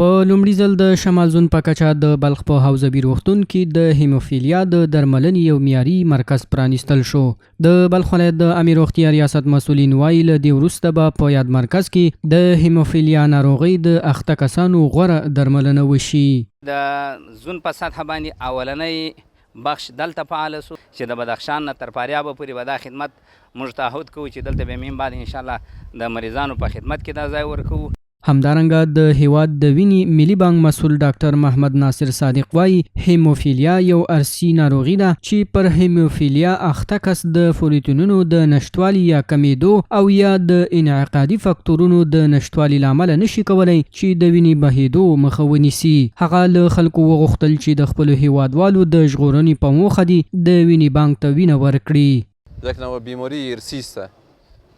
په لومړي ځل د شمال زون په کچه د بلخ په حوزوي روغتون کې د هیموفیلیا د درملنې یو معیاري مرکز پرانیستل شو. د بلخ ولایت د امیر روغتیا ریاست مسؤلین وایي له دې وروسته به په یاد مرکز کې د هیموفیلیا ناروغۍ د اخته کسانو غوره درملنه وشي. د زون په سطح باندې اولنۍ بخش دلته فعال سو چې د بدخشان نه تر فاریاب پورې به دا خدمت موږ تعهد کوو چې دلته به مين بعد ان شاء الله د مریضانو په خدمت کې دا ځای ورکوو. همدارنګه د هیواد د وینې ملي بانک مسؤل ډاکټر محمد ناصر صادق وایي هیموفیلیا یو ارثي ناروغي ده چې پر هیموفیلیا اخته کس د فولیټونونو د نشتوالي یا کمیدو او یا د انعقادي فاکتورونو د نشتوالي لامل نشي کولای چې د وینې بهیدو مخه ونیسي. هغه له خلکو وغوښتل چې د خپل هیوادوالو د ژغورنې په موخه دي د وینې بانک ته وینه ورکړي. یک نوع بیماری ارثی است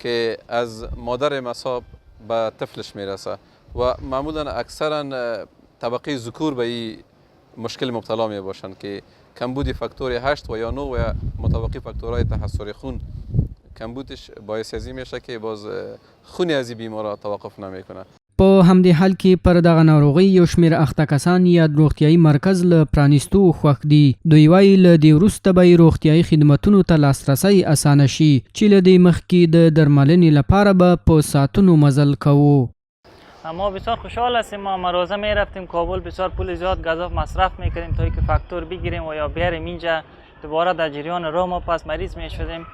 که از مادر مصاب به طفلش میرسه و معمولا اکثرا طبقه ذکور به این مشکل مبتلا می باشند که کمبود فاکتور 8 و یا 9 و مطابقی فاکتورهای تحسر خون کمبودش باعث ازی میشه که باز خون از این بیمارا توقف نمیکنه. په همدې حال کې پر دغه ناروغۍ یو شمېر اخته کسان یا روغتیایي مرکز له پرانیستو خوښ دي. دوی وایي له دې وروسته به یې روغتیایي خدمتونو ته لاسرسی اسانه شي چې له دې مخکې د درملنې لپاره به په ساعتونو مزل کوو. ما بسیار خوشحال هستیم. ما مروزه می رفتیم کابل، بسیار پول زیاد گزاف مصرف میکردیم تا اینکه فاکتور بگیریم و یا بیاریم اینجا دوباره در جریان راه ما پس مریض میشدیم.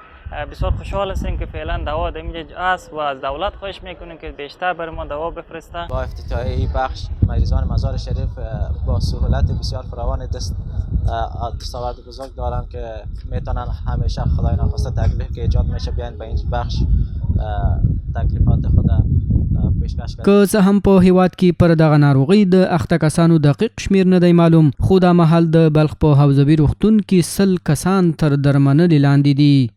بسیار خوشحال هستیم که فعلا دوا در اینجا است و از دولت خواهش میکنیم که بیشتر برای ما دوا بفرسته. با افتتاح این بخش مریضان مزار شریف با سهولت بسیار فراوان دستاورد بزرگ دارند که میتونن همیشه خدای نخواسته تکلیف که ایجاد میشه بیان به این بخش تکلیفات خود پیشکش کړي. که څه هم په هیواد کې پر دغه ناروغۍ د اخته کسانو دقیق شمیر نه دی معلوم، خو دا مهال د بلخ په حوزوي روغتون کې 100 کسان تر درملنې لاندې دي.